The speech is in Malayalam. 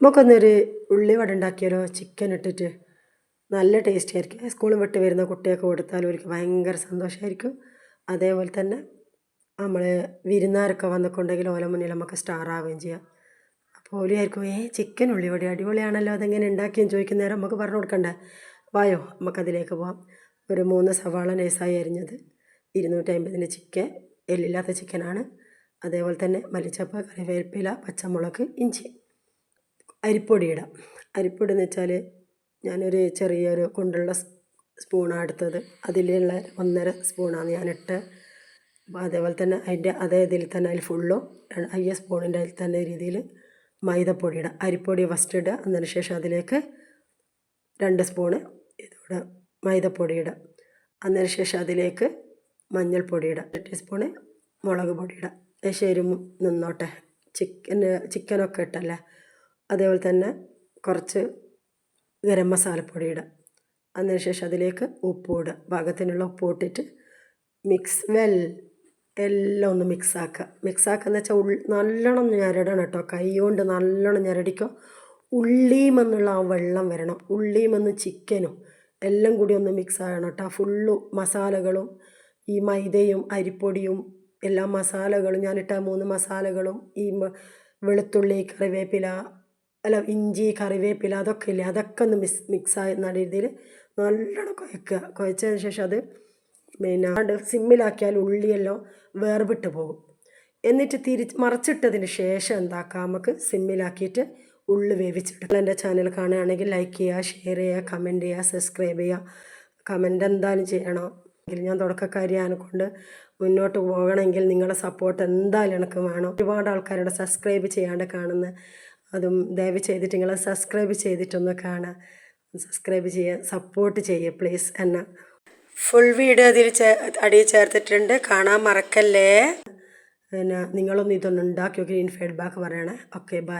നമുക്കൊന്നൊരു ഉള്ളിവട ഉണ്ടാക്കിയാലോ? ചിക്കൻ ഇട്ടിട്ട് നല്ല ടേസ്റ്റ് ആയിരിക്കും. സ്കൂളിൽ വിട്ട് വരുന്ന കുട്ടികൾക്ക് കൊടുത്താൽ അവർക്ക് ഭയങ്കര സന്തോഷമായിരിക്കും. അതേപോലെ തന്നെ നമ്മൾ വിരുന്നുകാരൊക്കെ വന്നിട്ടുണ്ടെങ്കിൽ ഓല മുന്നിൽ നമുക്ക് സ്റ്റാർ ആവുകയും ചെയ്യാം. അപ്പോൾ ഓലിയായിരിക്കും ചിക്കൻ ഉള്ളിവട അടിപൊളിയാണല്ലോ, അതെങ്ങനെ ഉണ്ടാക്കിയെന്ന് ചോദിക്കുന്ന നേരം നമുക്ക് പറഞ്ഞു കൊടുക്കണ്ടേ. വായോ നമുക്കതിലേക്ക് പോവാം. ഒരു 3 സവാള നൈസായി അരിഞ്ഞത്, 250 ചിക്കൻ, എല്ലില്ലാത്ത ചിക്കനാണ്. അതേപോലെ തന്നെ മല്ലിച്ചപ്പ്, കറിവേപ്പില, പച്ചമുളക്, ഇഞ്ചി. അരിപ്പൊടി ഇടാം. അരിപ്പൊടി എന്ന് വെച്ചാൽ ഞാനൊരു ചെറിയൊരു കൊണ്ടുള്ള സ്പൂണാണ് എടുത്തത്. അതിലുള്ള 1.5 സ്പൂണാണ് ഞാനിട്ട്. അപ്പോൾ അതേപോലെ തന്നെ അതിൻ്റെ അതേ ഇതിൽ തന്നെ അതിൽ ഫുള്ളും 5 സ്പൂണിൻ്റെ അതിൽ തന്നെ രീതിയിൽ മൈദപ്പൊടി ഇടാം. അരിപ്പൊടി ഫസ്റ്റ് ഇടുക, അതിന് ശേഷം അതിലേക്ക് 2 സ്പൂണ് ഇതിവിടെ മൈദപ്പൊടി ഇടാം. അതിന് ശേഷം അതിലേക്ക് മഞ്ഞൾപ്പൊടി ഇടാം, 1 ടീസ്പൂണ് മുളക് പൊടി ഇടാം. ശരി നിന്നോട്ടെ, ചിക്കനൊക്കെ ഇട്ടല്ലേ. അതേപോലെ തന്നെ കുറച്ച് ഗരം മസാലപ്പൊടി ഇടാം. അതിനുശേഷം അതിലേക്ക് ഉപ്പ് ഇടുക, പാകത്തിനുള്ള ഉപ്പ് ഇട്ടിട്ട് എല്ലാം ഒന്ന് മിക്സാക്കുക എന്ന് വെച്ചാൽ നല്ലോണം ഞെരടണം കേട്ടോ. കൈ കൊണ്ട് നല്ലോണം ഞെരടിക്കോ. ഉള്ളിയുമെന്നുള്ള ആ വെള്ളം വരണം. ഉള്ളിയുമെന്ന് ചിക്കനും എല്ലാം കൂടി ഒന്ന് മിക്സ് ആകണം കേട്ടോ. ഫുള്ളു മസാലകളും ഈ മൈദയും അരിപ്പൊടിയും എല്ലാ മസാലകളും ഞാനിട്ട 3 മസാലകളും ഈ വെളുത്തുള്ളി, കറിവേപ്പില, ഇഞ്ചി, കറിവേപ്പില അതൊക്കെ ഇല്ലേ, അതൊക്കെ ഒന്ന് മിക്സായി നല്ല രീതിയിൽ നല്ലോണം കുഴക്കുക. കുഴച്ചതിന് ശേഷം അത് പിന്നെ സിമ്മിലാക്കിയാൽ ഉള്ളിയെല്ലാം വേർവിട്ട് പോകും. എന്നിട്ട് മറച്ചിട്ടതിന് ശേഷം എന്താക്കാം, നമുക്ക് സിമ്മിലാക്കിയിട്ട് ഉള്ളി വേവിച്ചിട്ട്. എൻ്റെ ചാനൽ കാണുകയാണെങ്കിൽ ലൈക്ക് ചെയ്യുക, ഷെയർ ചെയ്യുക, കമൻറ്റ് ചെയ്യുക, സബ്സ്ക്രൈബ് ചെയ്യുക. കമൻറ്റ് എന്തായാലും ചെയ്യണം. ഞാൻ തുടക്കക്കാരിയാനെ കൊണ്ട് മുന്നോട്ട് പോകണമെങ്കിൽ നിങ്ങളുടെ സപ്പോർട്ട് എന്തായാലും എനിക്ക് വേണം. ഒരുപാട് ആൾക്കാരുടെ സബ്സ്ക്രൈബ് ചെയ്യാണ്ട് കാണുന്ന, അതും ദയവ് ചെയ്തിട്ട് നിങ്ങൾ സബ്സ്ക്രൈബ് ചെയ്തിട്ടൊന്ന് കാണുക. സബ്സ്ക്രൈബ് ചെയ്യുക, സപ്പോർട്ട് ചെയ്യുക പ്ലീസ് എന്നെ. ഫുൾ വീഡിയോ അതിൽ അടിയിൽ ചേർത്തിട്ടുണ്ട്, കാണാൻ മറക്കല്ലേ. പിന്നെ നിങ്ങളൊന്ന് ഇതൊന്ന് ഉണ്ടാക്കി നോക്കി ഫീഡ്ബാക്ക് പറയണേ. Okay, by.